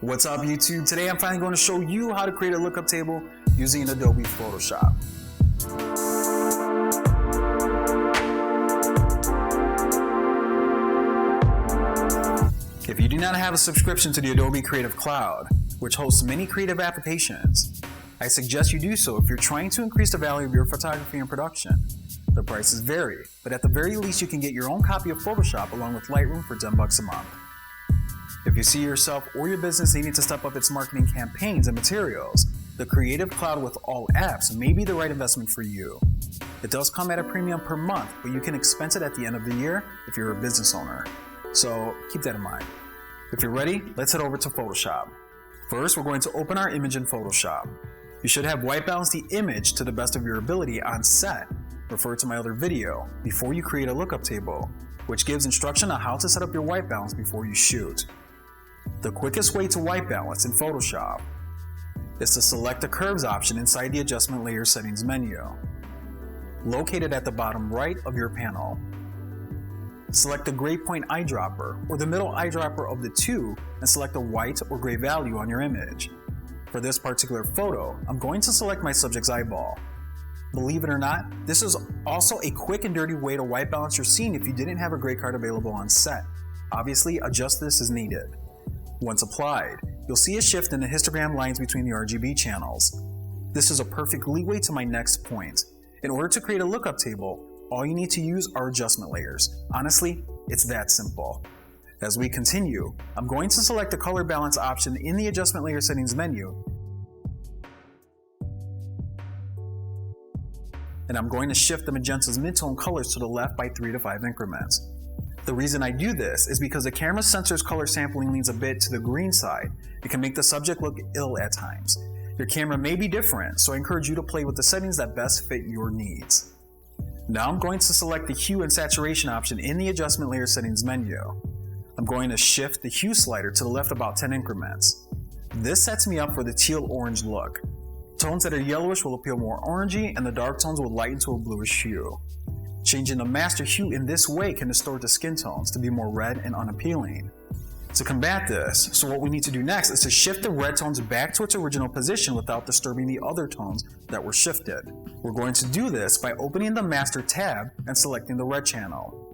What's up YouTube? Today I'm finally going to show you how to create a lookup table using Adobe Photoshop. If you do not have a subscription to the Adobe Creative Cloud, which hosts many creative applications, I suggest you do so if you're trying to increase the value of your photography and production. The prices vary, but at the very least you can get your own copy of Photoshop along with Lightroom for $10 a month. If you see yourself or your business needing to step up its marketing campaigns and materials, the Creative Cloud with all apps may be the right investment for you. It does come at a premium per month, but you can expense it at the end of the year if you're a business owner. So keep that in mind. If you're ready, let's head over to Photoshop. First, we're going to open our image in Photoshop. You should have white balance the image to the best of your ability on set. Refer to my other video before you create a lookup table, which gives instruction on how to set up your white balance before you shoot. The quickest way to white balance in Photoshop is to select the curves option inside the adjustment layer settings menu, located at the bottom right of your panel. Select the gray point eyedropper or the middle eyedropper of the two and select a white or gray value on your image. For this particular photo, I'm going to select my subject's eyeball. Believe it or not, this is also a quick and dirty way to white balance your scene if you didn't have a gray card available on set. Obviously, adjust this as needed. Once applied, you'll see a shift in the histogram lines between the RGB channels. This is a perfect leeway to my next point. In order to create a lookup table, all you need to use are adjustment layers. Honestly, it's that simple. As we continue, I'm going to select the color balance option in the adjustment layer settings menu, and I'm going to shift the magenta's midtone colors to the left by 3 to 5 increments. The reason I do this is because the camera sensor's color sampling leans a bit to the green side. It can make the subject look ill at times. Your camera may be different, so I encourage you to play with the settings that best fit your needs. Now I'm going to select the Hue and Saturation option in the adjustment layer settings menu. I'm going to shift the hue slider to the left about 10 increments. This sets me up for the teal-orange look. Tones that are yellowish will appeal more orangey, and the dark tones will lighten to a bluish hue. Changing the master hue in this way can distort the skin tones to be more red and unappealing. To combat this, so what we need to do next is to shift the red tones back to its original position without disturbing the other tones that were shifted. We're going to do this by opening the master tab and selecting the red channel.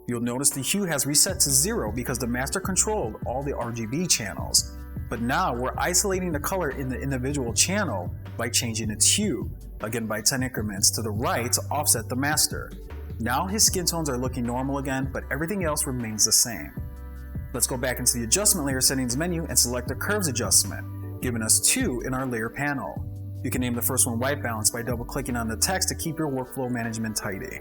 You'll notice the hue has reset to 0 because the master controlled all the RGB channels. But now we're isolating the color in the individual channel by changing its hue, again by 10 increments to the right to offset the master. Now his skin tones are looking normal again, but everything else remains the same. Let's go back into the adjustment layer settings menu and select the curves adjustment, giving us 2 in our layer panel. You can name the first one white balance by double clicking on the text to keep your workflow management tidy.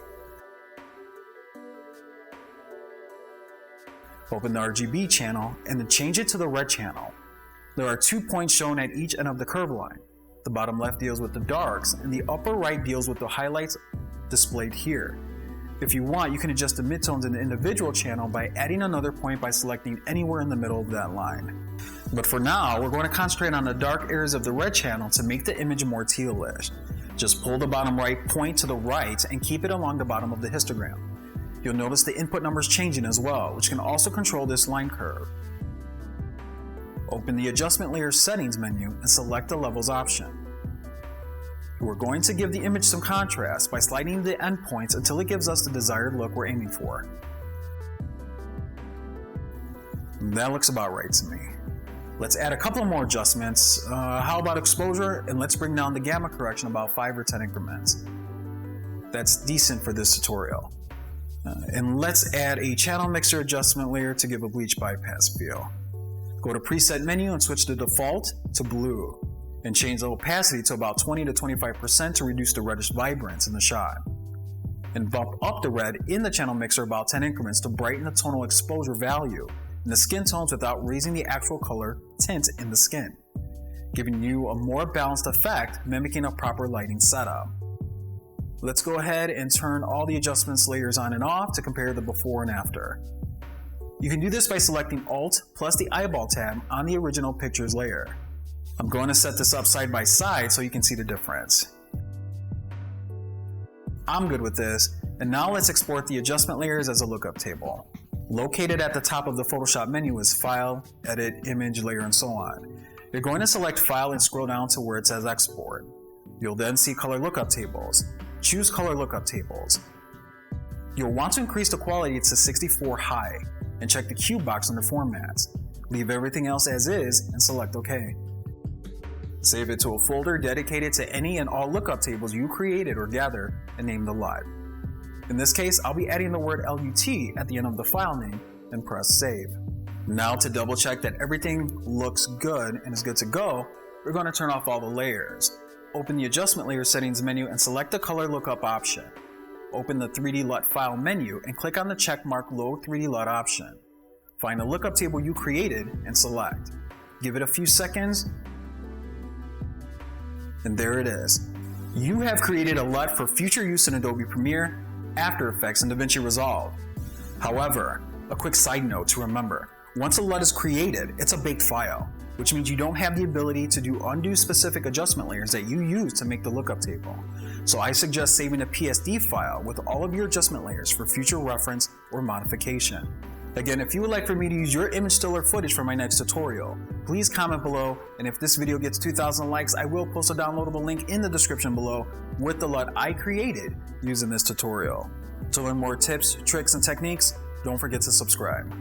Open the RGB channel and then change it to the red channel. There are 2 points shown at each end of the curve line. The bottom left deals with the darks and the upper right deals with the highlights displayed here. If you want, you can adjust the midtones in the individual channel by adding another point by selecting anywhere in the middle of that line. But for now, we're going to concentrate on the dark areas of the red channel to make the image more tealish. Just pull the bottom right point to the right and keep it along the bottom of the histogram. You'll notice the input numbers changing as well, which can also control this line curve. Open the adjustment layer settings menu and select the levels option. We're going to give the image some contrast by sliding the endpoints until it gives us the desired look we're aiming for. That looks about right to me. Let's add a couple more adjustments. How about exposure? And let's bring down the gamma correction about 5 or 10 increments. That's decent for this tutorial. And let's add a channel mixer adjustment layer to give a bleach bypass feel. Go to preset menu and switch the default to blue, and change the opacity to about 20 to 25% to reduce the reddish vibrance in the shot. And bump up the red in the channel mixer about 10 increments to brighten the tonal exposure value and the skin tones without raising the actual color tint in the skin, giving you a more balanced effect, mimicking a proper lighting setup. Let's go ahead and turn all the adjustments layers on and off to compare the before and after. You can do this by selecting Alt plus the eyeball tab on the original pictures layer. I'm going to set this up side by side so you can see the difference. I'm good with this, and now let's export the adjustment layers as a lookup table. Located at the top of the Photoshop menu is File, Edit, Image, Layer, and so on. You're going to select File and scroll down to where it says Export. You'll then see Color Lookup Tables. Choose Color Lookup Tables. You'll want to increase the quality to 64 high and check the cube box under Formats. Leave everything else as is and select OK. Save it to a folder dedicated to any and all lookup tables you created or gathered and name the LUT. In this case, I'll be adding the word LUT at the end of the file name and press Save. Now to double check that everything looks good and is good to go, we're going to turn off all the layers. Open the Adjustment Layer Settings menu and select the Color Lookup option. Open the 3D LUT file menu and click on the checkmark Load 3D LUT option. Find the lookup table you created and select. Give it a few seconds, and there it is. You have created a LUT for future use in Adobe Premiere, After Effects, and Davinci Resolve. However, a quick side note to remember, once a LUT is created, it's a baked file, which means you don't have the ability to do undo specific adjustment layers that you use to make the lookup table. So I suggest saving a PSD file with all of your adjustment layers for future reference or modification. Again, if you would like for me to use your image still or footage for my next tutorial, please comment below, and if this video gets 2,000 likes, I will post a downloadable link in the description below with the LUT I created using this tutorial. To learn more tips, tricks, and techniques, don't forget to subscribe.